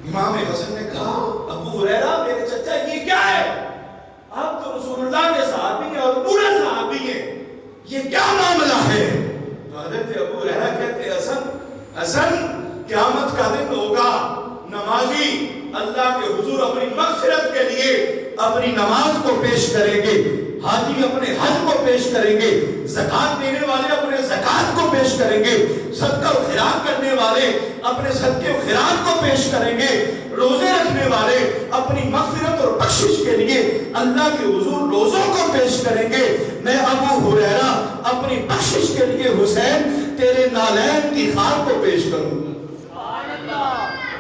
امام حسن نے کہا ابو ہریرہ میرے چچا یہ کیا ہے؟ آپ تو رسول اللہ کے صحابی ہیں اور پورے صحابی ہیں، یہ کیا معاملہ ہے؟ تو حضرت ابو ہریرہ کہتے حسن قیامت کا دن ہوگا، نمازی اللہ کے حضور اپنی مغفرت کے لیے اپنی نماز کو پیش کریں گے، حاجی اپنے حج کو پیش کریں گے، زکات دینے والے اپنے زکات کو پیش کریں گے، صدقہ و خیرات کرنے والے اپنے صدقے و خیرات کو پیش کریں گے، روزے رکھنے والے اپنی مغفرت اور بخشش کے لیے اللہ کے حضور روزوں کو پیش کریں گے۔ میں ابو ہریرہ اپنی بخشش کے لیے حسین تیرے نالین کی خار کو پیش کروں گا۔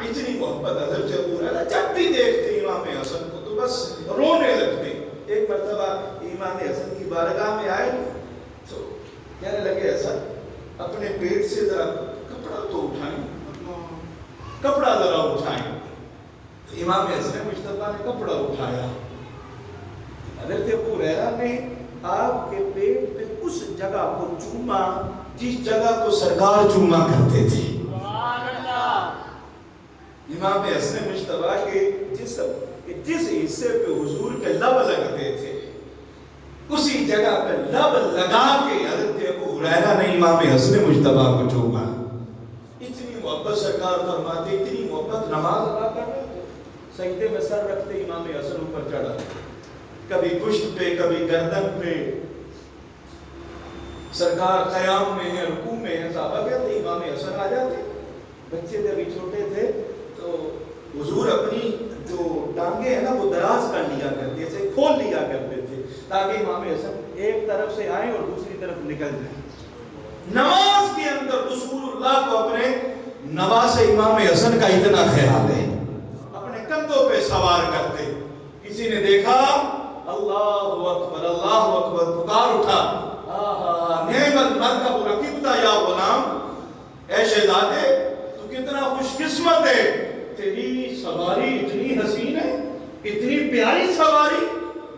اتنی محبت حضرت ابو ہریرہ جب بھی دیکھتے امام حسن کو تو بس رونے لگتے۔ ایک مرتبہ امام حسن کی بارگاہ میں آئے تو کہنے لگے حسن اپنے پیٹ سے ذرا کپڑا تو اٹھائیں، کپڑا ذرا اٹھائیں۔ امام حسن مجتبیٰ نے کپڑا اٹھایا، حضرت ابو ہریرہ نے آپ کے پیٹ پہ اس جگہ کو چوما جس جگہ کو سرکار چوما کرتے تھے۔ امام حسن مجتبیٰ کے جس حصے پہ حضور کے لب لگتے تھے اسی جگہ پہ لب لگا کے حضرت ابو ہریرہ نے امام حسن مجتبیٰ کو چوما۔ اتنی محبت سرکار فرماتے، اتنی محبت نماز ادا کرتے سجدے میں سر رکھتے امام حسن اوپر چڑھا، کبھی گشت پہ کبھی گردن پہ، سرکار قیام میں ہیں رکوع میں ہیں، صحابہ کہتے امام حسن آ جاتے، بچے جب چھوٹے تھے تو حضور اپنی جو ٹانگیں ہیں نا وہ دراز کر لیا کرتے تھے، کھول لیا کرتے تھے تاکہ امام حسن ایک طرف سے آئیں اور دوسری طرف نکل جائیں۔ نماز کے اندر رسول اللہ کو اپنے نواز امام حسن کا اتنا خیال ہے، اپنے کندھوں پہ سوار کرتے۔ کسی نے دیکھا اللہ اکبر پکار اٹھا، نعم المرکب رکبت یا غلام، اے شہزادے تو کتنا خوش قسمت ہے، تیری سواری اتنی حسین ہے، اتنی پیاری سواری،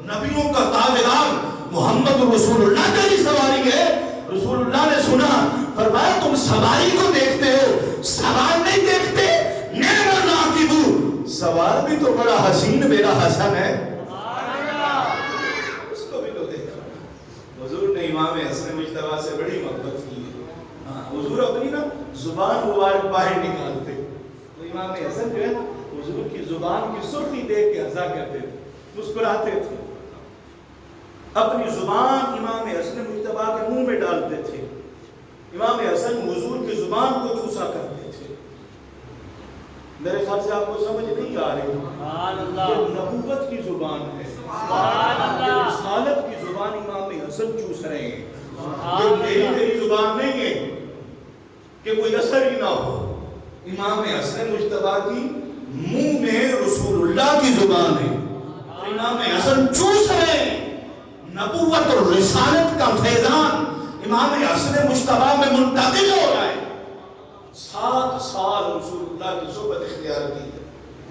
نبیوں کا تاجدار محمد رسول اللہ کی سواری ہے۔ رسول اللہ نے سنا، فرمایا تم سواری کو دیکھتے ہو، سوار نہیں دیکھتے، نعم الراکب، سوار بھی تو بڑا حسین میرا حسن ہے، اس کو بھی تو دیکھا۔ حضور نے امام حسن مجتبیٰ سے بڑی محبت کی ہے، حضور اپنی نا زبان مبارک باہر نکالتے تو امام حسن جو ہے نا حضور کی زبان کی سرخی دیکھ کے ہنسا کرتے تھے، مسکراتے تھے، اپنی زبان امام حسن مجتبیٰ کے منہ میں ڈالتے تھے، امام حسن حضور کی زبان کو چوسا کرتے تھے۔ میرے خیال سے آپ کو سمجھ نہیں آ رہی، یہ نبوت کی زبان ہے، یہ رسالت کی زبان امام حسن چوس رہے ہیں، یہ میری زبان نہیں ہے کہ کوئی اثر ہی نہ ہو۔ امام حسن مجتبیٰ کی منہ میں رسول اللہ کی زبان ہے، امام حسن چوس رہے ہیں، نبوت اور رسالت کا فیضان امام حسن مجتبیٰ میں منتقل ہو رہا ہے۔ 7 سال رسول اللہ کی صحبت اختیار کی۔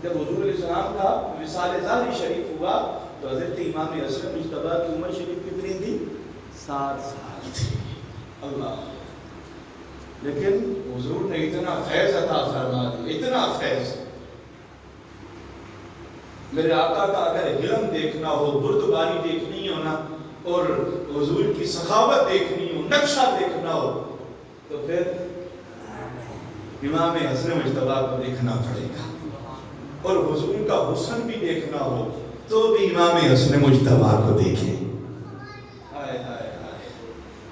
جب حضور علیہ السلام کا وصال ذاتی شریف ہوا تو حضرت امام حسن مجتبیٰ کی عمر شریف کتنی تھی؟ 7 سال تھی۔ اللہ، لیکن حضور نے اتنا فیض عطا فرما دیا، اتنا فیض۔ میرے آقا کا اگر علم دیکھنا ہو، بردباری دیکھنی ہو نا، اور حضور کی سخاوت دیکھنی ہو، نقشہ دیکھنا ہو تو پھر امام حسن مجتبیٰ کو دیکھنا پڑے گا، اور حضور کا حسن بھی دیکھنا ہو تو بھی امام حسن مجتبیٰ کو دیکھیں۔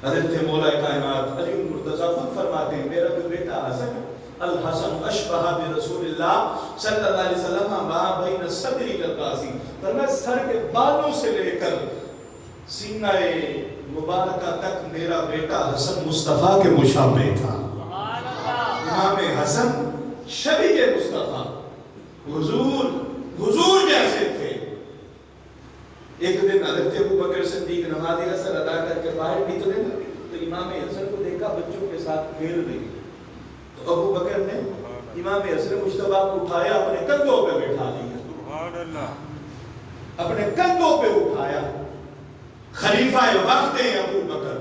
حضرت مولا کائنات علی المرتضیٰ خود فرماتے ہیں، میرا جو بیٹا حسن الحسن اشبہ برسول اللہ صلی اللہ علیہ وسلم ما بین صدری کالقاسی، فرمایا سر کے بالوں سے لے کر سینہ مبارکہ تک میرا بیٹا حسن مصطفیٰ کے مشابہ تھا۔ امام حسن شبیہ مصطفیٰ، حضور جیسے تھے۔ ایک دن حضرت ابوبکر صدیق نماز عصر ادا کر کے باہر نکلے تو امام حسن کو دیکھا بچوں کے ساتھ کھیل رہی، تو ابوبکر نے امام حسن مجتبیٰ کو اٹھایا، اپنے کندھوں پہ بٹھا دیا، سبحان اللہ، اپنے کندھوں پہ اٹھایا۔ خلیفہ وقت ہیں ابوبکر،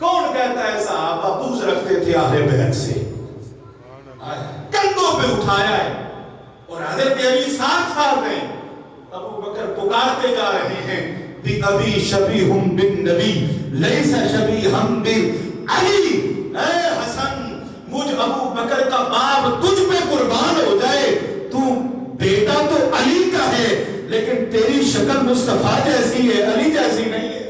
کون کہتا ہے صحابہ بغض رکھتے تھے اہل بیت سے، کندھوں پہ اٹھایا ہے اور حضرت علی ساتھ ساتھ ہیں. ابو بکر پکارتے جا رہے ہیں بھی ابھی شبیہم بن نبی لیس شبیہم بن علی. اے حسن مجھ ابو بکر کا باپ تجھ پہ قربان ہو جائے، تو بیٹا تو علی کا ہے لیکن تیری شکل مصطفیٰ جیسی ہے، علی جیسی نہیں ہے.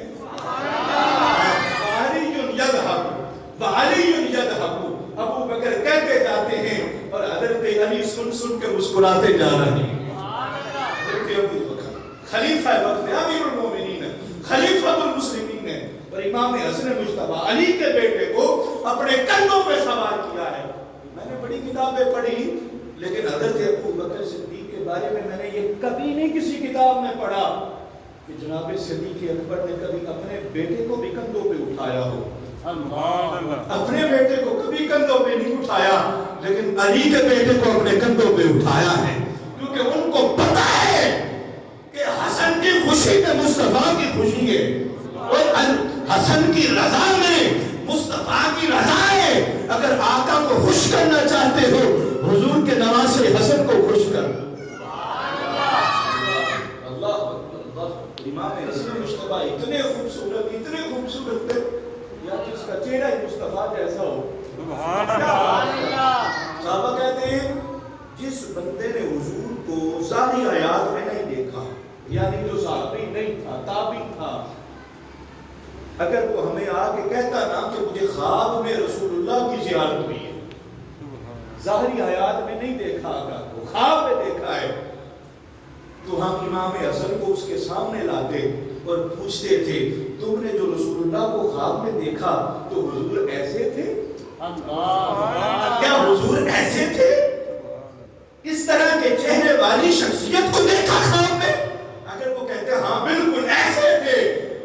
ابو بکر کہتے جاتے ہیں اور حضرت علی سن سن کے مسکراتے جا رہے ہیں. حضرت ابو بکر خلیفہ وقت امیر المومنین خلیفۃ المسلمین نے اور امام حسن مجتبیٰ علی کے بیٹے کو اپنے کندھوں پہ سوار کیا ہے. میں نے بڑی کتابیں پڑھی لیکن حضرت ابو بکر صدیق کے بارے میں نے یہ کبھی نہیں کسی کتاب میں پڑھا کہ جناب صدیق اکبر نے کبھی اپنے بیٹے کو بھی کندھوں پہ اٹھایا ہو. اپنے بیٹے کو کبھی کندھوں پہ نہیں اٹھایا لیکن علی کے بیٹے کو اپنے کندھوں پہ اٹھایا ہے، کیونکہ ان کو پتا ہے کہ حسن کی خوشی میں مصطفیٰ کی خوشی ہے اور حسن کی رضا میں مصطفیٰ کی رضا ہے. اگر آقا کو خوش کرنا چاہتے ہو حضور کے نواسے حسن کو خوش کر. اللہ امام حسن مجتبیٰ اتنے خوبصورت تھے یا جس کا چہرہ مصطفیٰ جیسا ہو. صحابہ کہتے ہیں جس بندے نے حضور کو ظاہری حیات میں نہیں دیکھا، یعنی جو صحابی نہیں تھا تابعی تھا، اگر وہ ہمیں آ کے کہتا نا کہ مجھے خواب میں رسول اللہ کی زیارت ہوئی ہے، ظاہری حیات میں نہیں دیکھا آقا کو، خواب میں دیکھا ہے، تو ہم امام حسن کو اس کے سامنے لاتے اور پوچھتے تھے تم نے جو رسول اللہ کو خواب میں دیکھا تو حضور ایسے تھے؟ کیا حضور ایسے تھے؟ اس طرح کے چہرے والی شخصیت کو دیکھا خواب میں؟ اگر وہ کہتے ہاں بالکل ایسے تھے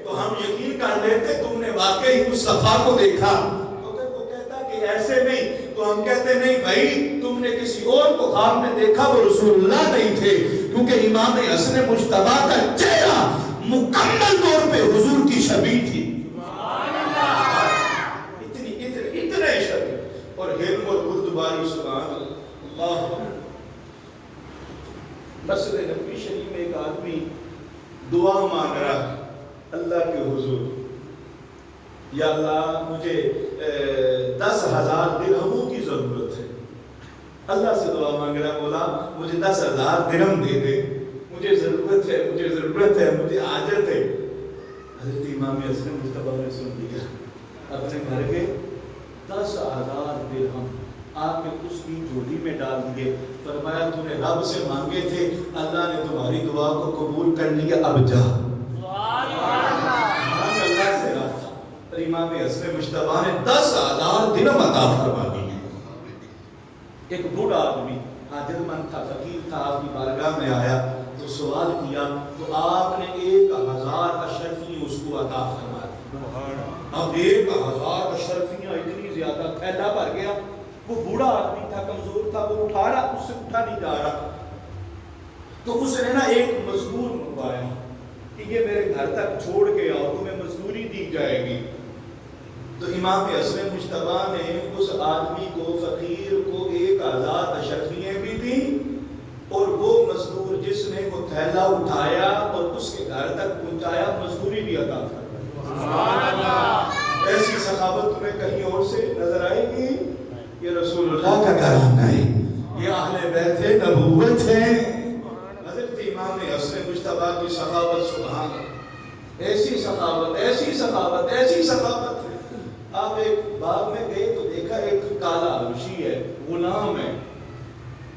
تو ہم یقین کر لیتے تم نے واقعی مصطفیٰ کو دیکھا. اگر وہ کہتا کہ ایسے نہیں تو ہم کہتے نہیں بھائی تم نے کسی اور کو خواب میں دیکھا، وہ رسول اللہ نہیں تھے، کیونکہ امام حسن مجتبیٰ کا چہرہ مکمل طور پہ حضور کی شبیہ تھی. اتنے شبیہ اور حلم اور بردباری. سبحان اللہ. مسجد نبوی شریف میں ایک آدمی دعا مانگ رہا ہے اللہ کے حضور، یا اللہ مجھے 10,000 درہموں کی ضرورت ہے. اللہ سے دعا مانگ رہا ہے مولا مجھے 10,000 درہم دے دے، مجھے ضرورت ہے مجھے حاجت ہے. حضرت امام حسن مجتبیٰ نے سن لیا، اپنے گھر کے 10,000 درہم آپ کے اس کی جھولی میں ڈال دیے. فرمایا تو نے رب سے مانگے تھے، اللہ نے تمہاری دعا کو قبول کر لیا، اب جا. اللہ سے رہا تھا اور امام حسن مجتبیٰ نے 10,000 درہم عطا فرما دیے. ایک بوڑھا آدمی حاجت مند تھا، فقیر تھا، آپ کی بارگاہ میں آیا تو سوال کیا تو آپ نے 1,000 اشرفیاں اس کو عطا فرما دی. اب 1,000 اشرفیاں اتنی زیادہ، تھیلا بھر گیا. وہ بوڑھا آدمی تھا، کمزور تھا، وہ اٹھا رہا، اس سے اٹھا نہیں جا رہا. تو اس نے نا ایک مزدور منگوایا کہ یہ میرے گھر تک چھوڑ کے آؤ، تمہیں مزدوری دی جائے گی. تو امام حسن مجتبیٰ نے اس آدمی کو، فقیر کو 1,000 اشرفیاں بھی دی اور وہ مزدور جس نے وہ تھیلا اٹھایا اور اس کے گھر تک پہنچایا مزدوری بھی عطا فرمائی. ایسی سخاوت تمہیں کہیں اور سے نظر آئے گی؟ یہ رسول اللہ کا گھرانہ ہے، یہ اہل بیت نبوت ہے. حضرت امام حسن مجتبیٰ کی سخاوت سبحان اللہ، ایسی سخاوت ہے. آپ ایک باغ میں گئے تو دیکھا ایک کالا حبشی ہے، غلام ہے،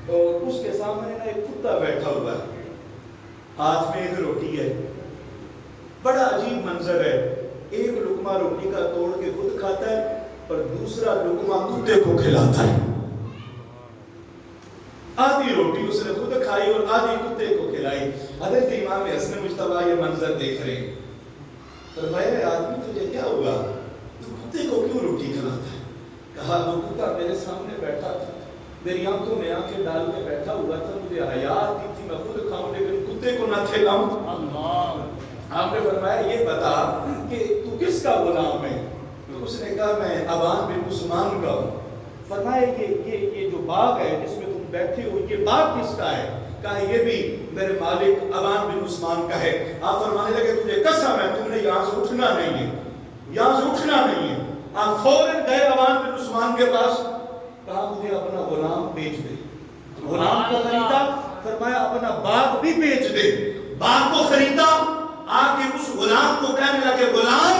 اور اس کے سامنے نا ایک کتا بیٹھا ہوا ہے، ہاتھ میں ایک روٹی ہے. بڑا عجیب منظر ہے، ایک لقمہ روٹی کا توڑ کے خود کھاتا ہے اور دوسرا لقمہ کتے کو کھلاتا ہے. آدھی روٹی اس نے خود کھائی اور آدھی کتے کو کھلائی. حضرت امام حسن مجتبیٰ یہ منظر دیکھ رہے ہیں. فرمایا آدمی تجھے کیا ہوا، کتے کو کیوں روٹی کھلاتا ہے؟ کہا وہ کتا میرے سامنے بیٹھا تھا، میری آنکھوں میں آنکھیں ڈال کے بیٹھا ہوا تھا، مجھے حیا آتی تھی میں خود کھاؤں لیکن کتے کو نہ کھلاؤں. آپ نے فرمایا یہ بتا کہ تو کس کا غلام ہے؟ تو اس نے کہا میں ابان بن عثمان کا ہوں. فرمایا یہ جو باغ ہے جس میں تم بیٹھے ہو یہ باغ کس کا ہے؟ کہا یہ بھی میرے مالک ابان بن عثمان کا ہے۔ آپ فرمانے لگے تجھے قسم ہے تم نے یہاں سے اٹھنا نہیں ہے، یہاں سے اٹھنا نہیں ہے۔ آپ فوراً گئے ابان بن عثمان کے پاس، کہا مجھے اپنا غلام بیچ دے۔ غلام کو خریدا، فرمایا اپنا باغ بھی بیچ دے۔ باغ کو خریدا، آ کے اس غلام کو کہنے لگے غلام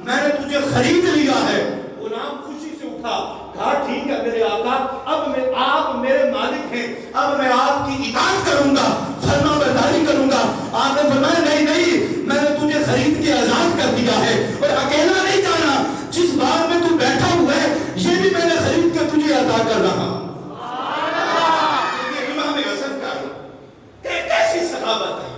میں نے تجھے خرید لیا ہے۔ غلام خوشی سے اٹھا، کہا ٹھیک ہے میرے آقا، اب آپ میرے مالک ہیں، اب میں آپ کی اطاعت کروں گا، فرما برداری کروں گا۔ آپ نے فرمایا نہیں نہیں، میں نے تجھے خرید کے آزاد کر دیا ہے، اور اکیلا نہیں جانا، جس باغ میں تو بیٹھا ہوا ہے یہ بھی میں نے خرید کے تجھے عطا کر رہا۔ یہ امام حسن کا ہے، کیسی سخاوت ہے،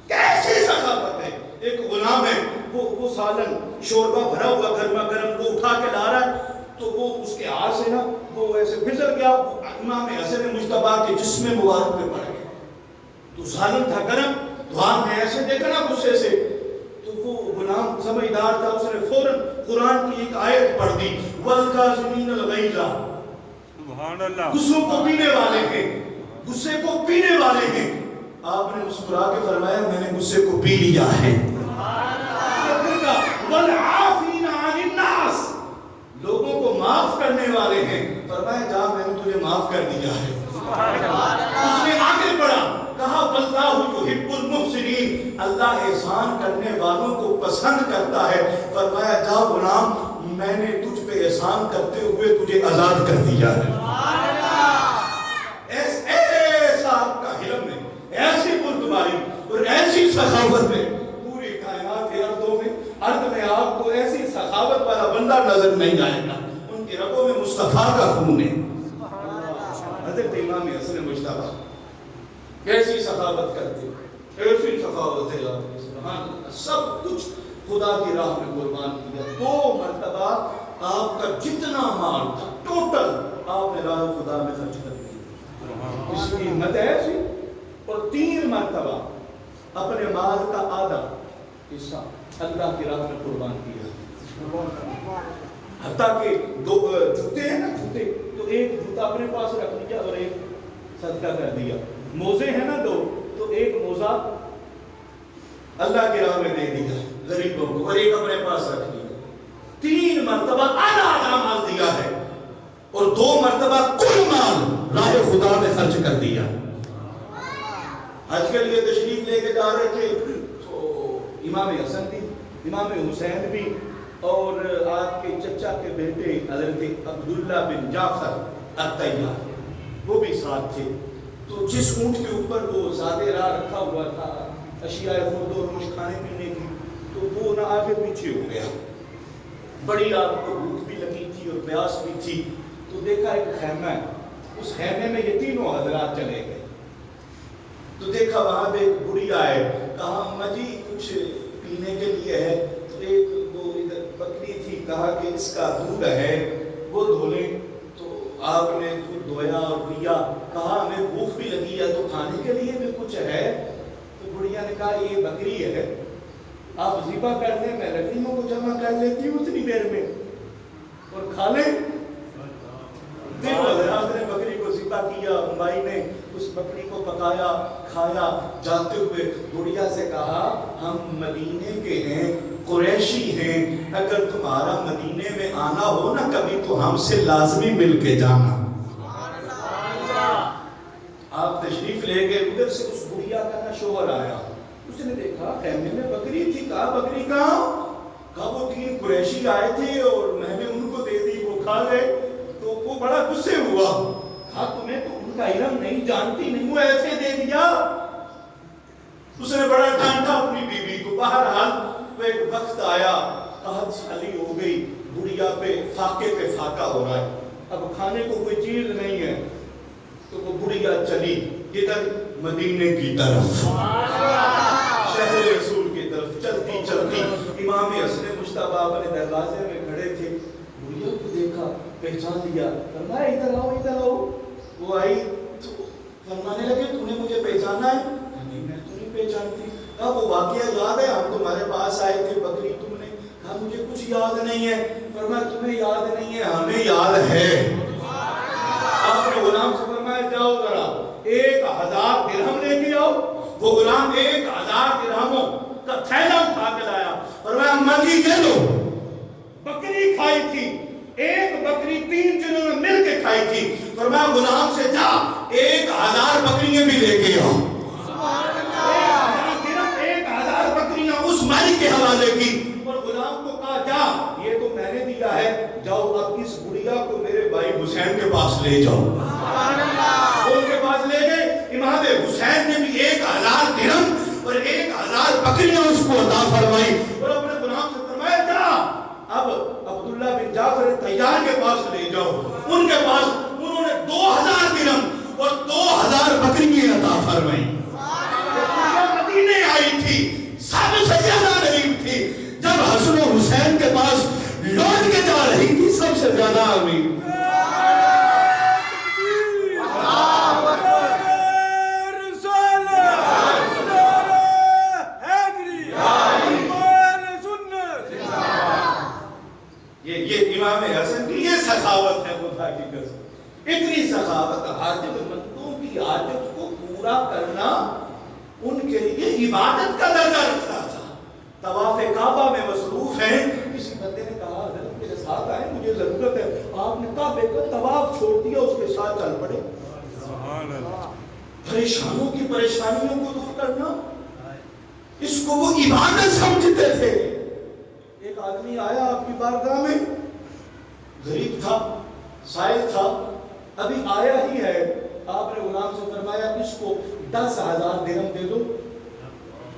کیسی سخاوت ہے۔ ایک غلام ہے، وہ سالن شوربہ بھرا ہوا گرما گرم وہ اٹھا کے لا رہا ہے، تو وہ اس کے ہاتھ سے نا وہ ایسے پھسل گیا، امام حسن مجتبیٰ کے جسم مبارک پہ پڑ گیا۔ تو سالن تھا گرم، تو آپ نے ایسے دیکھا نا غصے سے، تو وہ غلام سمجھدار تھا، اس نے فوراً قرآن کی ایک آیت پڑھ دی، وَالْكَاظِمِينَ الْغَيْظَ، سبحان اللہ، غصوں کو پینے والے ہیں، غصے کو پینے والے ہیں۔ آپ نے مسکرا کے فرمایا میں نے غصے کو پی لیا ہے۔ وَالْعَافِينَ عَنِ النَّاسِ، لوگوں کو معاف کرنے والے ہیں، فرمایا جا میں نے تجھے معاف کر دیا ہے۔ اس نے آگے بڑھا، کہا وَاللَّهُ يُحِبُّ الْمُحْسِنِينَ، اللہ احسان کرنے والوں کو پسند کرتا ہے۔ فرمایا جا غلام میں نے تجھ پہ احسان کرتے ہوئے تجھے آزاد کر دیا ہے۔ ایسا آپ کا حلم ہے، ایسی بردباری اور ایسی سخاوت ہے، پوری کائنات کے ارض میں آپ کو ایسی سخاوت والا بندہ نظر نہیں آئے گا۔ ان کی رگوں میں مصطفیٰ کا خون ہے۔ حضرت امام حسن مجتبیٰ کیسی سخاوت کرتے ہیں، ایسی سخاوت ہے آپ، سبحان اللہ، سب کچھ خدا کی راہ میں قربان کیا۔ 2 مرتبہ آپ کا جتنا مال تھا ٹوٹل آپ نے راہ خدا میں خرچ کر دیا، اس کی ہمت ہے ایسی۔ اور 3 مرتبہ اپنے مال کا آدھا حصہ اللہ کی راہ میں قربان کیا۔ حتیٰ کہ 2 جوتے ہیں نا، جوتے تو ایک جوتا اپنے پاس رکھ لیا اور ایک صدقہ کر دیا، موزے ہیں نا 2 تو ایک موزہ اللہ کی راہ میں دے دیا غریبوں کو اور ایک اپنے پاس رکھ لیا۔ 3 مرتبہ آدھا مال دیا ہے اور 2 مرتبہ کل مال راہ خدا میں خرچ کر دیا۔ حج کے لیے تشریف لے کے جا رہے تھے تو امام حسن بھی، امام حسین بھی، اور آپ کے چچا کے بیٹے حضرت عبداللہ بن جعفر الطیار وہ بھی ساتھ تھے۔ تو جس اونٹ کے اوپر وہ زادے راہ رکھا ہوا تھا اشیاء خورد و نوش کھانے پینے کی، تو وہ نہ آگے پیچھے ہو گیا، بڑی آپ کو بھوک بھی لگی تھی اور پیاس بھی تھی۔ تو دیکھا ایک خیمہ ہے، اس خیمے میں یہ تینوں حضرات چلے گئے، تو دیکھا وہاں پہ ایک بڑھیا ہے، کہا اماں جی کچھ پینے کے لیے ہے؟ تو ایک وہ ادھر بکری تھی، کہا کہ اس کا دودھ ہے وہ دھو لیں۔ تو آپ نے دودھ دھویا اور پیا، کہا ہمیں بھوک بھی لگی ہے تو کھانے کے لیے بھی کچھ ہے؟ تو بڑھیا نے کہا یہ بکری ہے، آپ ذبح کر دیں، میں لکڑیوں کو جمع کر لیتی ہوں اتنی دیر میں اور کھا لیں۔ تینوں حضرات نے بکری کو ذبح کیا، مائی نے اس بکری کو پکایا کھایا، جاتے ہوئے بڑھیا سے کہا ہم مدینے کے ہیں، قریشی ہیں، اگر تمہارا مدینے میں آنا ہو نا کبھی تو ہم سے لازمی مل کے جانا۔ آپ تشریف لے گئے، ادھر سے اس بڑھیا کا نا شوہر آیا، اس نے دیکھا خیمے میں بکری تھی، کہا بکری کہاں؟ کہا وہ 3 قریشی آئے تھے اور میں نے ان کو دے دی، وہ کھا گئے۔ تو وہ بڑا غصے ہوا، کہا تمہیں تو ان کا علم نہیں، جانتی نہیں، وہ ایسے دے دیا۔ اس نے بڑا ڈانٹا اپنی بیوی کو۔ بہرحال وہ ایک وقت آیا، قحط سالی ہو گئی، بڑھیا پہ فاقے پہ فاقہ ہو رہا ہے، اب کھانے کو کوئی چیز نہیں ہے، تو وہ بڑھیا چلی ادھر مدینے کی طرف، شہر رسول کی طرف چلتی چلتی امام حسن مجتبیٰ اپنے دروازے میں کھڑے تھے، بڑھیا کو دیکھا، پہچان لیا، فرمایا ادھر آؤ ادھر آؤ۔ وہ آئی تو فرمانے لگے تو نے مجھے پہچانا ہے؟ نہیں میں تو نہیں پہچانتی۔ کہا وہ واقعہ یاد ہے ہم تمہارے پاس آئے تھے، بکری تم نے؟ کہا مجھے کچھ یاد نہیں ہے۔ فرمایا تمہیں یاد نہیں ہے، ہمیں یاد ہے۔ آپ نے غلام سے فرمایا فرمایا جاؤ ذرا 1000 درہم لے کے آؤ. وہ غلام 1000 درہموں کا تھیلا اٹھا کے لایا. فرمایا منجی دے دو. بکری کھائی تھی, ایک بکری 3 جنوں نے مل کے کھائی تھی. فرمایا غلام سے جا 1000 بکریاں بھی لے کے آؤ. 1000 بکریاں اس مالک کے حوالے کی اور غلام کو کہا جا یہ تو میں نے دیا ہے, جاؤ اب اس گڑیا کو میرے بھائی حسین کے پاس لے جاؤ. ان کے پاس لے گئے. امام حسین نے بھی 1000 درہم اور 1000 بکریاں اس کو عطا فرمائی اور اپنے غلام سے فرمایا جا اب عبداللہ بن جعفر طیار کے پاس لے جاؤ. ان کے پاس انہوں نے 2000 درہم اور 2000 بکریاں عطا فرمائی. مدینے آئی تھی, سب سے زیادہ غریب تھی. جب حسن و حسین کے پاس لوٹ کے جا رہی تھی سب سے زیادہ امیر. یہ امام حسن کی یہ سخاوت ہے خدا کی قسم. اتنی سخاوت, حاجت مندوں کی حاجت کو پورا کرنا ان کے لیے عبادت کا درجہ رکھتا تھا. طواف کعبہ میں مصروف ہیں, کسی بندے نے کہا حضرت میرے ساتھ آئے مجھے ضرورت ہے. آپ نے کعبے کا طواف چھوڑ دیا, اس کے ساتھ چل پڑے. سبحان اللہ. پریشانوں کی پریشانیوں کو دور کرنا اس کو وہ عبادت سمجھتے تھے. ایک آدمی آیا آپ کی بارگاہ میں, غریب تھا, سائل تھا, ابھی آیا ہی ہے. آپ نے غلام سے فرمایا اس کو 10,000 درہم دے دو.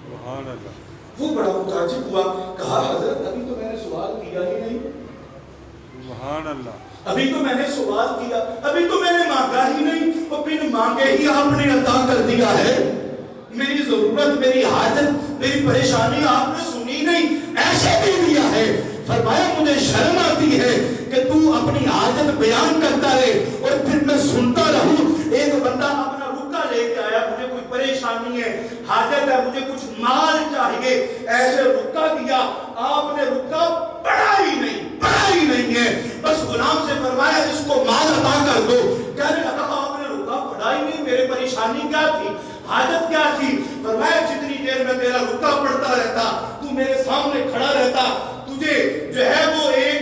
سبحان اللہ. وہ بڑا متعجب ہوا, کہا حضرت ابھی تو میں نے سوال کیا ہی نہیں. سبحان اللہ. ابھی تو میں نے سوال کیا, ابھی تو میں نے مانگا ہی نہیں, اور بن مانگے ہی آپ نے عطا کر دیا ہے. میری ضرورت, میری حاجت, میری پریشانی آپ نے سنی نہیں, ایسے دے دیا ہے. فرمایا مجھے شرم آتی ہے کہ تو اپنی حاجت بیان کرتا رہے اور پھر میں سنتا رہوں. ایک بندہ اپنا رکا لے کے آیا, مجھے کوئی پریشانی ہے, حاجت ہے, مجھے کچھ مال چاہیے, ایسے رکا دیا. آپ نے رکا پڑھا ہی نہیں ہے, بس غلام سے فرمایا اس کو مال عطا کر دو. کہنے لگا آپ نے رکا پڑھا ہی نہیں, میرے پریشانی کیا تھی, حاجت کیا تھی؟ فرمایا جتنی دیر میں تیرا رکا پڑتا رہتا, تو میرے سامنے کھڑا رہتا, تجھے جو ہے وہ ایک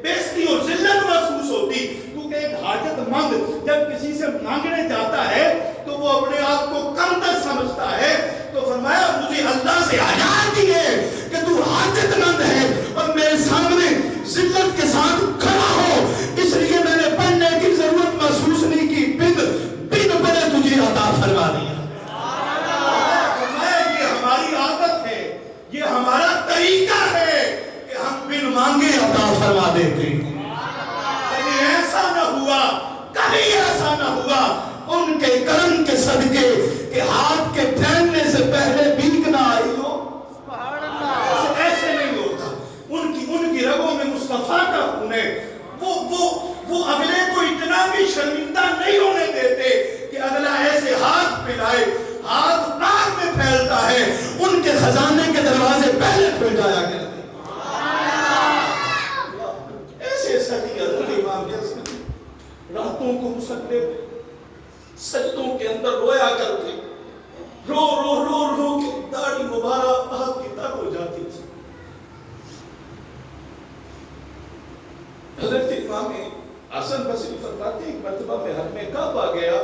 بےزتی اور ذلت محسوس ہوتی. کیونکہ ایک حاجت مند جب کسی سے مانگنے جاتا ہے تو وہ اپنے آپ کو کمتر سمجھتا ہے. تو فرمایا مجھے اللہ سے حیا آتی ہے کہ تو حاجت مند ہے اور میرے سامنے ذلت کے ساتھ کھڑا ہو, اس لیے میں نے پڑھنے کی ضرورت محسوس نہیں کی, بن پڑے تجھے عطا فرما دیا. فرمایا یہ ہماری عادت ہے, یہ ہمارا طریقہ ہے کہ ہم بن مانگے عطا فرما دیتے ہیں. کبھی ایسا نہ ہوا ان کے کرم کے صدقے کہ ہاتھ کے پھیلنے سے پہلے بھیک نہ آئی ہو. ایسے نہیں ہوتا. ان کی رگوں میں مصطفیٰ کا خون ہے. وہ اگلے کو اتنا بھی شرمندہ نہیں ہونے دیتے کہ اگلا ایسے ہاتھ پھیلائے, ہاتھ پاک میں پھیلتا ہے. ان کے خزانے کے دروازے پہلے کھل جایا کرتے. ایسے سچی حضرت امام جیسے راتوں کو مسلے سجدوں کے اندر رویا کرتے, رو رو رو رو کے داڑھی مبارک آپ کی تر ہو جاتی تھی. حضرت امام حسن بصری فرماتے ایک مرتبہ میں حرم کعبہ گیا,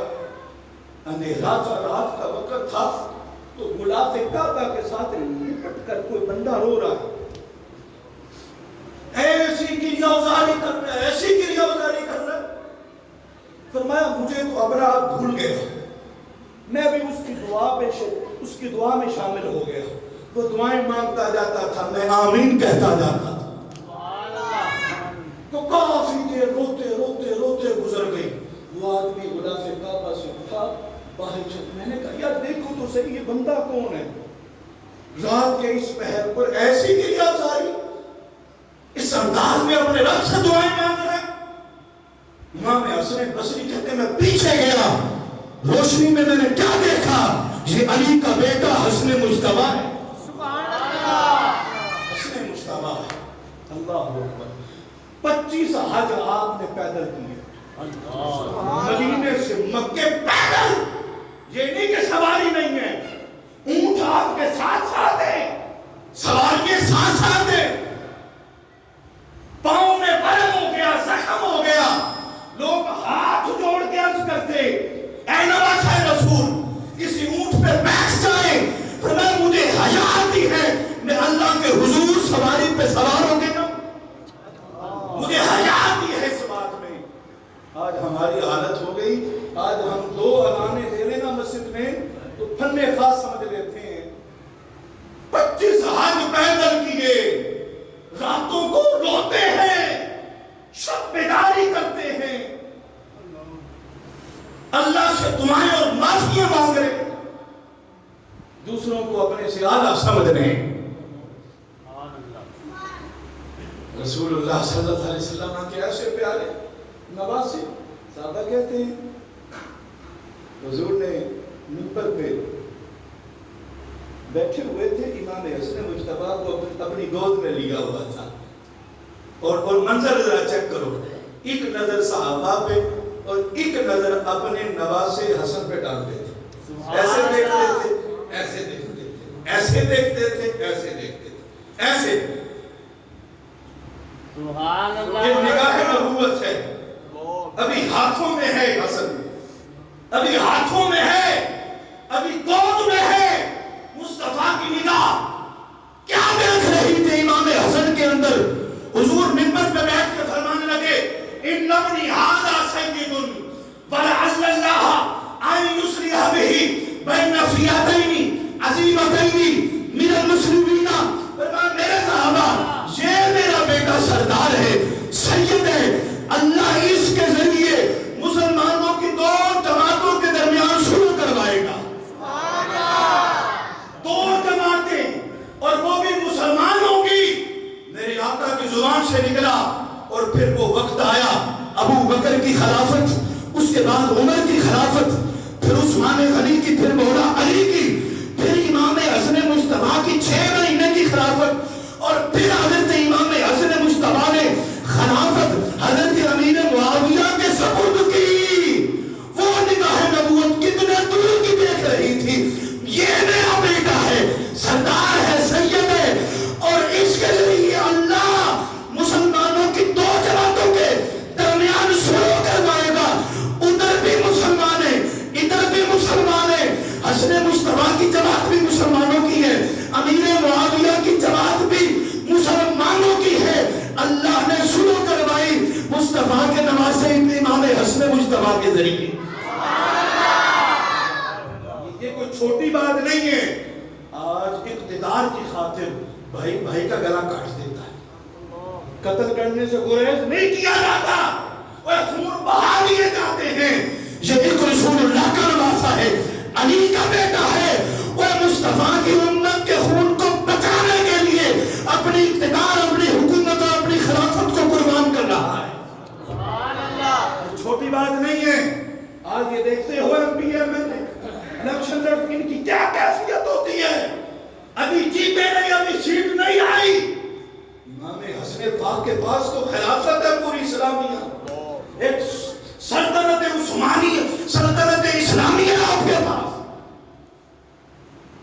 اندھیرا تھا, رات کا وقت تھا, تو غلاف کعبہ کے ساتھ لپٹ کر کوئی بندہ رو رہا ہے, ایسی کریا ازاری کر رہا ہے, ایسی کریا ازاری کر رہا ہے. فرمایا مجھے تو ابرا بھول گیا, میں بھی اس کی دعا میں شامل ہو گیا. وہ دعائیں مانگتا جاتا تھا, میں آمین کہتا جاتا تھا. تو کافی دیر روتے روتے روتے گزر گئی. وہ آدمی غلاف کعبہ سے اٹھا, باہر چل. میں نے کہا یار دیکھو تو صحیح یہ بندہ کون ہے, رات کے اس پہر پر ایسی کریا ازاری, اس انداز میں اپنے رب سے دعائیں مانگ رہا ہے. امام حسن بصری کہتے ہیں میں پیچھے گیا, روشنی میں نے کیا دیکھا, یہ علی کا بیٹا حسن مجتبی ہے. سبحان اللہ. حسن مجتبی ہے. اللہ اکبر. 25 حج آپ نے پیدل کیے, مدینے سے مکے پیدل، یہ نہیں کہ سواری نہیں ہے، اونٹ آپ کے ساتھ ساتھ ہے، سواری کے ساتھ ساتھ ہے، پاؤں میں برم ہو گیا، زخم ہو گیا، لوگ ہاتھ جوڑ کے عرض کرتے اے نواسہ رسول کسی اونٹ پہ بیٹھ جائیں، فرمایا مجھے حیا آتی ہے میں اللہ کے حضور سواری پہ سوار ہو کے جاؤں، مجھے حیا آتی ہے اس بات میں۔ آج ہماری حالت ہو گئی، آج ہم 2 اذانیں دے لینا مسجد میں تو پھنے خاص سمجھ لیتے ہیں، 25 حج پیدل کیے، راتوں کو روتے ہیں، شب بیداری کرتے ہیں، اللہ سے دعائیں اور معافیاں مانگ رہے ہیں، دوسروں کو اپنے سے اعلیٰ سمجھ رہے ہیں۔ رسول اللہ صلی اللہ علیہ وسلم کے ایسے پیارے نواسے صحابہ کہتے ہیں حضور نے منبر پہ بیٹھے ہوئے تھے، امام حسن مجتبیٰ کو اپنی گود میں لیا ہوا تھا، اور منظر ذرا چیک کرو، ایک نظر صحابہ پہ اور ایک نظر اپنے نواسے حسن پہ ڈالتے تھے، ایسے دیکھتے تھے، ایسے دیکھتے تھے، ایسے دیکھتے تھے، ایسے دیکھتے تھے، ایسے۔ یہ نگاہ نبوت ہے، ابھی ہاتھوں میں ہے حسن، ابھی ہاتھوں میں ہے، ابھی گود میں ہے، مصطفیٰ کی نگاہ کیا دیکھ رہی تھی امام حسن کے اندر؟ حضور منبر پہ بیٹھ کے فرمانے لگے ان ابنی ھذا سید ولعل اللہ ان یصلح به بین فئتین عظیمتین من المسلمین، فرمایا میرے صحابہ یہ میرا بیٹا سردار ہے، سید ہے، اللہ اس کے ذریعے مسلمانوں کی 2 جماعتوں کے درمیان شروع کروائے گا، 2 جماعتیں، اور وہ بھی مسلمان ہوگی۔ میرے آقا کی زبان سے نکلا، اور پھر وہ وقت آیا ابو بکر کی خلافت، اس کے بعد عمر کی خلافت، پھر عثمان غنی کی، پھر مولا علی کی، پھر امام حسن مجتبیٰ کی 6 مہینے کی خلافت، اور پھر حضرت امام حسن مجتبیٰ نے خلافت حضرت امیر معاویہ کے سپرد کی۔ وہ نگاہ نبوت کتنے دور کی دیکھ رہی تھی، یہ میرا بیٹا ہے، سردار ہے، سید ہے، اور اس کے لیے اللہ مسلمانوں کی 2 جماعتوں کے درمیان شروع کروائے گا، ادھر بھی مسلمان ہیں، ادھر بھی مسلمان ہیں، حسن مجتبیٰ کی جماعت بھی مسلمانوں کی ہے، امیر معاویہ کی جماعت بھی مسلمانوں کی ہے، اللہ نے شروع کروائی مصطفیٰ کے نواسے امام حسن مجتبیٰ کے ذریعے۔ یہ کوئی چھوٹی بات نہیں ہے، آج اقتدار کی خاطر بھائی بھائی کا گلا کاٹ دیتا ہے، قتل کرنے سے گریز نہیں کیا جاتا، وہ خون بہا دیے جاتے ہیں۔ یہ ایک رسول اللہ کا نواسا ہے، علی کا بیٹا ہے، وہ مصطفیٰ کی امت کے خون کو بچانے کے لیے اپنی اقتدار، اپنی حکومت اور اپنی خلافت کو قربان کر رہا ہے۔ چھوٹی بات نہیں ہے۔ آج یہ دیکھتے ہوئے انبیاء میں الیکشن لڑ ان کی کیا کیفیت ہوتی ہے، ابھی جیتے نہیں، ابھی سیٹ نہیں آئی، امام حسن پاک کے پاس تو خلافت ہے پوری اسلامیہ، ایک سلطنت عثمانی، سلطنت اسلامیہ آپ کے پاس،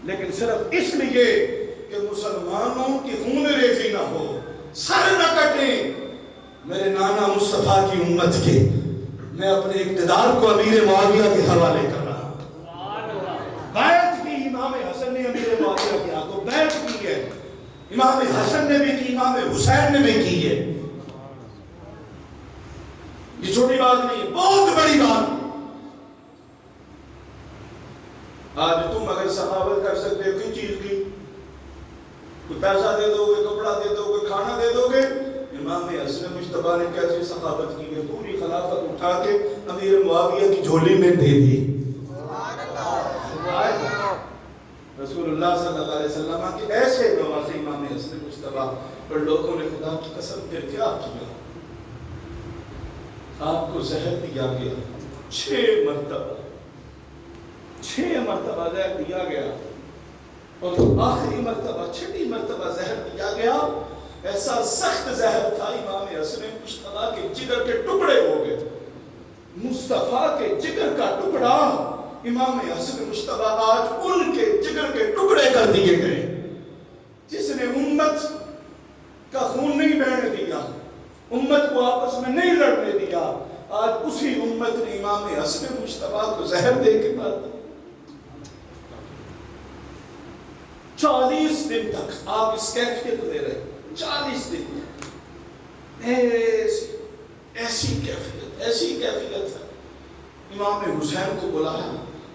لیکن صرف اس لیے کہ مسلمانوں کی خون ریزی نہ ہو، سر نہ کٹیں میرے نانا مصطفیٰ کی امت کے، میں اپنے اقتدار کو امیر معاویہ کے حوالے کر رہا ہوں۔ بیعت کی امام حسن نے امیر معاویہ کے ہاتھوں بیعت کی ہے، امام حسن نے بھی کی، امام حسین نے بھی کی ہے۔ یہ چھوٹی بات نہیں ہے، بہت بڑی بات۔ آج تم اگر سخاوت کر سکتے ہو کس چیز کی، کوئی پیسہ دے دو گے، کپڑا دے دو گے، کھانا دے دو گے، امام حسن مجتبیٰ نے کیسے سخاوت کی ہے، پوری خلافت اٹھا کے امیر معاویہ کی جھولی میں دے دی۔ رسول اللہ صلی اللہ علیہ وسلم کے ایسے نواسے امام حسن مجتبیٰ پر لوگوں نے خدا کی قسم پھر کیا کیا؟ آپ کو زہر دیا گیا، 6 مرتبہ 6 مرتبہ زہر دیا گیا، اور آخری مرتبہ 6 مرتبہ زہر دیا گیا، ایسا سخت زہر تھا امام حسن مجتبیٰ کے جگر کے ٹکڑے ہو گئے، مصطفیٰ کے جگر کا ٹکڑا امام حسن مجتبیٰ آج ان کے جگر کے ٹکڑے کر دیے گئے. جس نے امت کا خون نہیں بہنے دیا, امت کو آپس میں نہیں لڑنے دیا, آج اسی امت نے امام حسن مجتبیٰ کو زہر دے کے مار دیا. 40 دن تک آپ اس کیفیت لے رہے, 40 دن ایسی کیفیت ہے. امام حسین کو بلایا,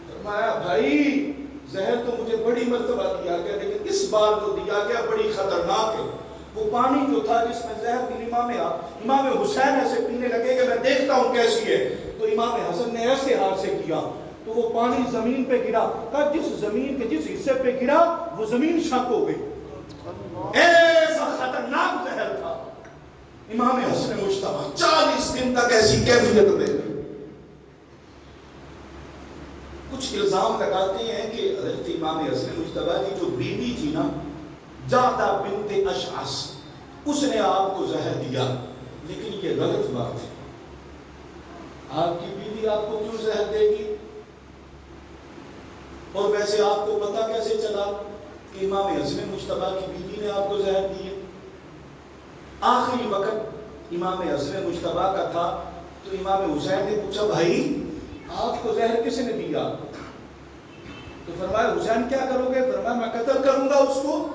فرمایا بھائی زہر تو مجھے بڑی مرتبہ دیا گیا, لیکن اس بار جو دیا گیا بڑی خطرناک ہے. وہ پانی جو تھا جس میں زہر پی, امام حسین ایسے پینے لگے کہ میں دیکھتا ہوں کیسی ہے. تو امام حسن نے ایسے ہاتھ سے کیا تو وہ پانی زمین پہ گرا, کہا جس زمین کے جس حصے پہ گرا وہ زمین شک ہو گئی. ایسا خطرناک زہر تھا. امام حسن مجتبیٰ 40 دن تک ایسی کیفیت میں. کچھ الزام لگاتے ہیں کہ حضرت امام حسن مجتبیٰ کی جو بیوی تھی نا, جعدہ بنت اشعث, اس نے آپ کو زہر دیا, لیکن یہ غلط بات ہے. آپ کی بیوی آپ کو کیوں زہر دے گی؟ اور ویسے آپ کو پتا کیسے چلا کہ امام حسن مجتبیٰ کی بیوی نے آپ کو زہر دی ہے؟ آخری وقت امام حسن مجتبیٰ کا تھا تو امام حسین نے پوچھا بھائی آپ کو زہر کس نے دیا؟ تو فرمایا حسین کیا کرو گے؟ فرمایا میں قتل کروں گا اس کو.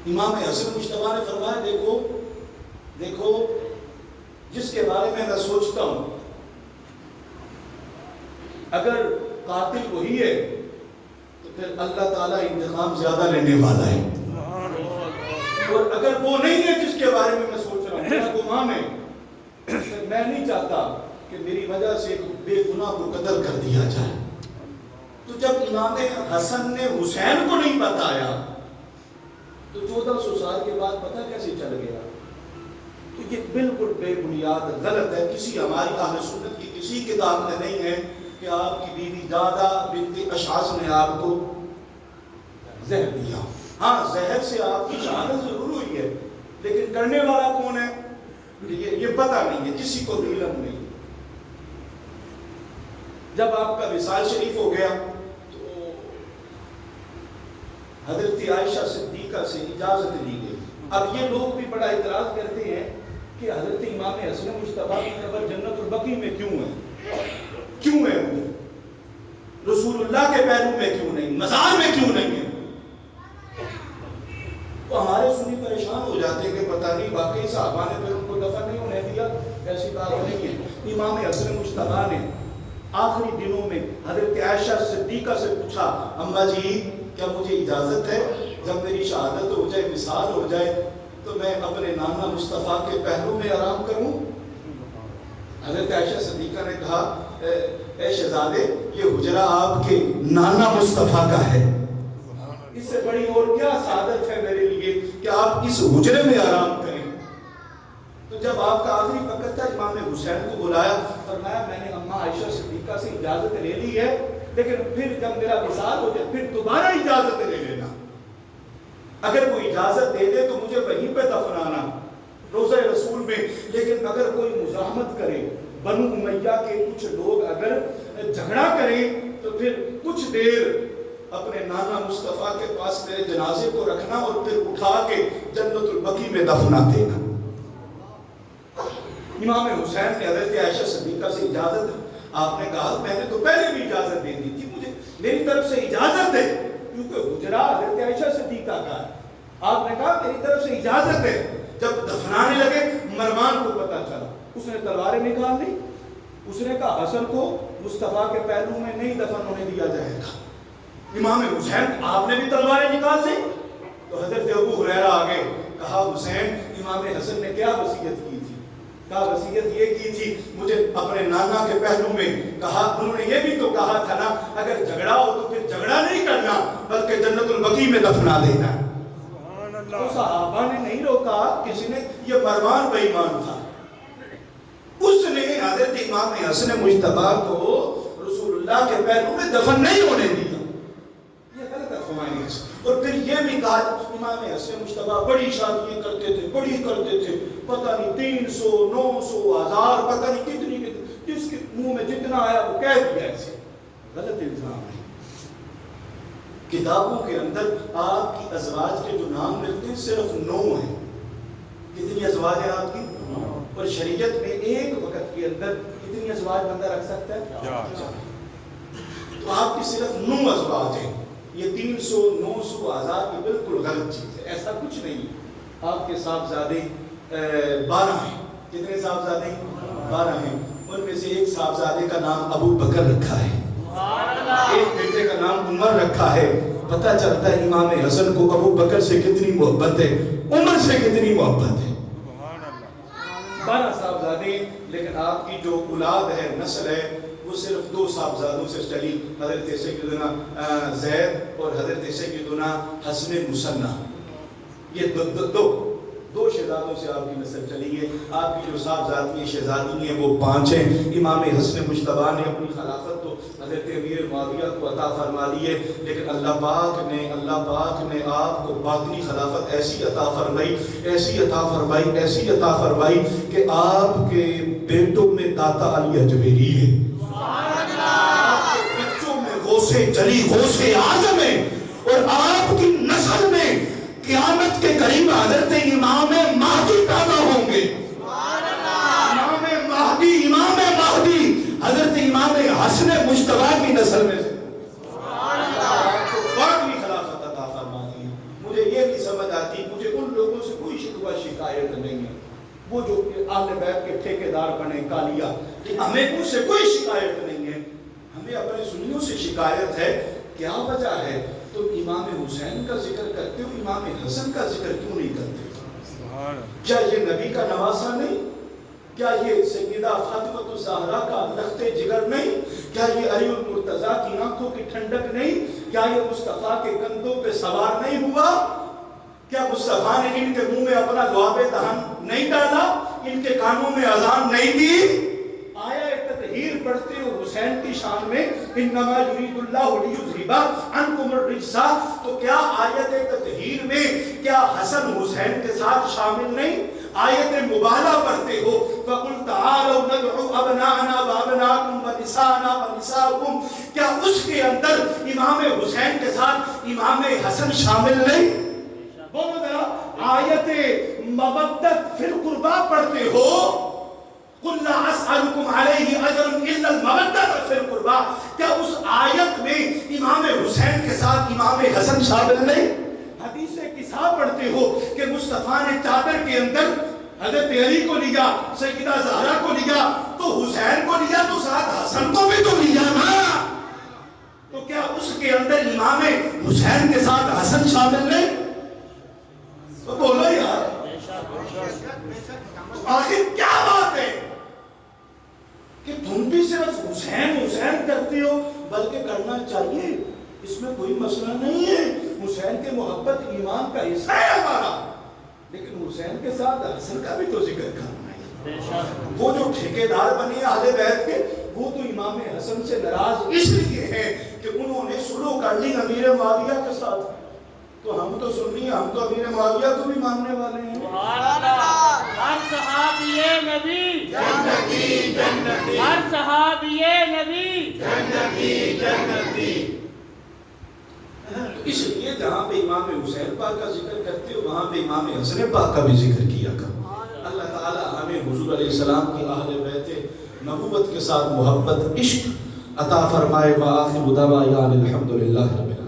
امام حسن مجتبیٰ نے فرمایا دیکھو جس کے بارے میں سوچتا ہوں, اگر قاتل وہی ہے تو پھر اللہ تعالیٰ انتقام زیادہ لینے والا ہے, اور اگر وہ نہیں ہے جس کے بارے میں سوچ رہا ہوں, میرا گمان ہے, میں نہیں چاہتا کہ میری وجہ سے ایک بے گناہ کو قتل کر دیا جائے. تو جب امام حسن نے حسین کو نہیں بتایا تو 1400 سال کے بعد پتہ کیسے چل گیا؟ تو یہ بالکل بے بنیاد غلط ہے. کسی ہماری اہل سنت کی کسی کتاب میں نہیں ہے کہ آپ کی بیوی جعدہ بنت اشعث نے آپ کو زہر دیا. ہاں زہر سے آپ کی شہادت ضرور ہوئی ہے, لیکن کرنے والا کون ہے یہ پتہ نہیں ہے, کسی کو بھی علم نہیں. جب آپ کا وصال شریف ہو گیا تو حضرت عائشہ صدیقہ سے اجازت لی گئی. اب یہ لوگ بھی بڑا اعتراض کرتے ہیں کہ حضرت امام حسن مجتبیٰ کی قبر جنت البقیع میں کیوں ہے رسول اللہ کے پہلو میں کیوں نہیں, مزار میں کیوں نہیں ہے؟ تو ہمارے سنی پریشان ہو جاتے ہیں کہ پتہ نہیں واقعی صحابہ نے پھر ان کو دفن نہیں ہونے دیا. ایسی بات نہیں ہے. امام حسن مجتبیٰ نے آخری دنوں میں حضرت عائشہ صدیقہ سے پوچھا اماں جی کیا مجھے اجازت ہے جب میری شہادت ہو جائے, وصال ہو جائے, تو میں اپنے نانا مصطفیٰ کے پہلو میں آرام کروں؟ حضرت عائشہ صدیقہ نے کہا اے شہزادے یہ حجرہ آپ کے نانا مصطفیٰ کا ہے, اس سے بڑی اور کیا سعادت ہے میرے لیے کہ آپ اس حجرے میں آرام کریں. تو جب آپ کا آخری وقت تھا امام حسین کو بلایا, فرمایا میں نے اماں عائشہ صدیقہ سے اجازت لے لی ہے, لیکن پھر جب میرا وصال ہو جائے پھر دوبارہ اجازت لے لینا. اگر وہ اجازت دے دے تو مجھے وہیں پہ دفنانا روضہ رسول میں, لیکن اگر کوئی مزاحمت کرے, بنو امیہ کے کچھ لوگ اگر جھگڑا کریں تو پھر کچھ دیر اپنے نانا مصطفیٰ کے پاس میرے جنازے کو رکھنا اور پھر اٹھا کے جنت البقیع میں دفنا دینا. امام حسین نے حضرت عائشہ صدیقہ سے اجازت, آپ نے کہا میں نے تو پہلے بھی اجازت دے دی تھی, مجھے میری طرف سے اجازت ہے کیونکہ حجرہ حضرت عائشہ صدیقہ کا ہے. آپ نے کہا میری طرف سے اجازت ہے. جب دفنانے لگے مروان کو پتہ چلا, اس نے تلواریں نکال لی, اس نے کہا حسن کو مصطفیٰ کے پہلو میں نہیں دفن ہونے دیا جائے گا. امام حسین آپ نے بھی تلواریں نکال لی. تو حضرت ابو ہریرہ آگے کہا حسین امام حسن نے کیا وصیت کی تھی؟ کہا وصیت یہ کی تھی مجھے اپنے نانا کے پہلو میں, کہا انہوں نے یہ بھی تو کہا تھا نا اگر جھگڑا ہو تو پھر جھگڑا نہیں کرنا بلکہ جنت البقیع میں دفنا دینا. تو صحابہ نے نہیں روکا, کسی نے, یہ مروان بے ایمان تھا, اس نے حضرت امام حسن مجتبیٰ کو رسول اللہ کے پہلو میں دفن نہیں ہونے دیا. یہ غلط ہے فمائنس. اور پھر یہ بھی کہا امام حسن مجتبیٰ بڑی شادیاں کرتے تھے, بڑی کرتے تھے, پتہ نہیں 300 900 1000 پتہ نہیں کتنی منہ میں جتنا آیا وہ کہہ دیا ایسے. غلط الزام ہے. کتابوں کے اندر آپ کی ازواج کے جو نام ملتے ہیں صرف 9 ہیں. کتنی ازواج ہیں آپ کی؟ اور شریعت میں ایک وقت کے اندر کتنی ازواج بندہ رکھ سکتا ہے؟ تو آپ کی صرف 9 ازواج ہیں. یہ 300 900 آزاد کی بالکل غلط چیز ہے. ایسا کچھ نہیں ہے. آپ کے صاحبزادے 12 ہیں. کتنے صاحبزادے؟ 12 ہیں. ان میں سے ایک صاحبزادے کا نام ابو بکر رکھا ہے, ایک بیٹے کا نام عمر رکھا ہے. پتہ چلتا ہے امام حسن کو ابو بکر سے کتنی محبت ہے, عمر سے کتنی محبت ہے. 12 صاحبزادے, لیکن آپ کی جو اولاد ہے, نسل ہے, وہ صرف 2 صاحبزادوں سے چلی, حضرت سیدنا زید اور حضرت سیدنا حسن مصنع. یہ دو شہزادوں سے آپ کی نسل چلی ہے. آپ کی جو صاحبزادی شہزادی ہیں وہ 5 ہیں. امام حسن مجتبی نے اپنی خلافت تو حضرت امیر معاویہ کو عطا فرما لی ہے, لیکن اللہ پاک نے آپ کو باطنی خلافت ایسی عطا فرمائی, ایسی عطا فرمائی کہ آپ کے بیٹوں میں داتا علی اجمیری ہے, آپ کے بچوں میں غوث جلی غوث اعظم ہے, اور آپ کی نسل میں قیامت کے قریب حضرت امام مہدی پیدا ہوں گے. امام مہدی حضرت امام حسن مجتبی کی نسل میں سے. آپ کو باقی خلافت عطا فرما دی. مجھے یہ نہیں سمجھ آتی, مجھے ان لوگوں سے کوئی شکوہ شکایت نہیں ہے, وہ جو اہل بیت کے ٹھیکیدار بنے کالیا, ہمیں ان سے کوئی شکایت نہیں ہے. ہمیں اپنے سنیوں سے شکایت ہے. کیا وجہ ہے تم امام حسین کا ذکر کرتے ہو, امام حسن کا ذکر کیوں نہیں کرتے؟ کیا یہ نبی کا نواسہ نہیں؟ کیا یہ سیدہ فاطمہ الزہرا کا لخت جگر نہیں؟ کیا یہ علی المرتضیٰ کی آنکھوں کی ٹھنڈک نہیں؟ کیا یہ مصطفیٰ کے کندھوں پہ سوار نہیں ہوا؟ کیا مصطفیٰ نے ان کے منہ میں اپنا لعاب دہن نہیں ڈالا, ان کے کانوں میں اذان نہیں دی؟ آیا تطہیر پڑھتے ہو حسین کی شان میں, انما یرید اللہ لیذھب عنکم الرجس, تو کیا آیت تطہیر میں کیا حسن حسین کے ساتھ شامل نہیں؟ آیت مبالہ پڑھتے ہو, فَقُلْ تَعَالَوْا نَدْعُ أَبْنَاءَنَا وَأَبْنَاءَكُمْ وَنِسَاءَنَا وَنِسَاءَكُمْ, کیا اس کے اندر امام حسین کے ساتھ امام حسن شامل نہیں؟ بولو ذرا, آیت مودت فی القربہ پڑھتے ہو, قُلْ لَا أَسْأَلُكُمْ عَلَيْهِ أَجْرًا إِلَّا الْمَوَدَّةَ فِي الْقُرْبَى, کیا اس آیت میں امام حسین کے ساتھ امام حسن شامل نہیں؟ حدیث قصہ پڑھتے ہو کہ مصطفیٰ نے چادر کے اندر حضرت علی کو لیا, سیدہ زہرا کو لیا, تو حسین کو لیا تو ساتھ حسن کو بھی تو لیا نا, تو کیا اس کے اندر امام حسین کے ساتھ حسن شامل نہیں؟ تو بولو یار, آخر کیا بات ہے کہ تم بھی صرف حسین حسین کرتے ہو؟ بلکہ کرنا چاہیے, اس میں کوئی مسئلہ نہیں ہے. حسین کے محبت ایمان کا حصہ ہے ہمارا, لیکن حسین کے ساتھ حسن کا بھی تو ذکر کرنا ہے. وہ جو ٹھیکیدار بنے اہل بیت کے, وہ تو امام حسن سے ناراض اس لیے ہیں کہ انہوں نے سلو کر لی امیر معاویہ کے ساتھ. تو ہم تو سننی ہیں, ہم تو امیر معاویہ کو بھی ماننے والے ہیں. ہر صحابی نبی جنتی جنتی, ہر صحابی نبی جنتی جنتی. اس لیے جہاں پہ امام حسین پاک کا ذکر کرتے ہو, وہاں پہ امام حسن پاک کا بھی ذکر کیا کرو. اللہ تعالی ہمیں حضور علیہ السلام کی اہل بیت نبوت کے ساتھ محبت عشق عطا فرمائے. وآخر دعوانا الحمدللہ رب العالمین.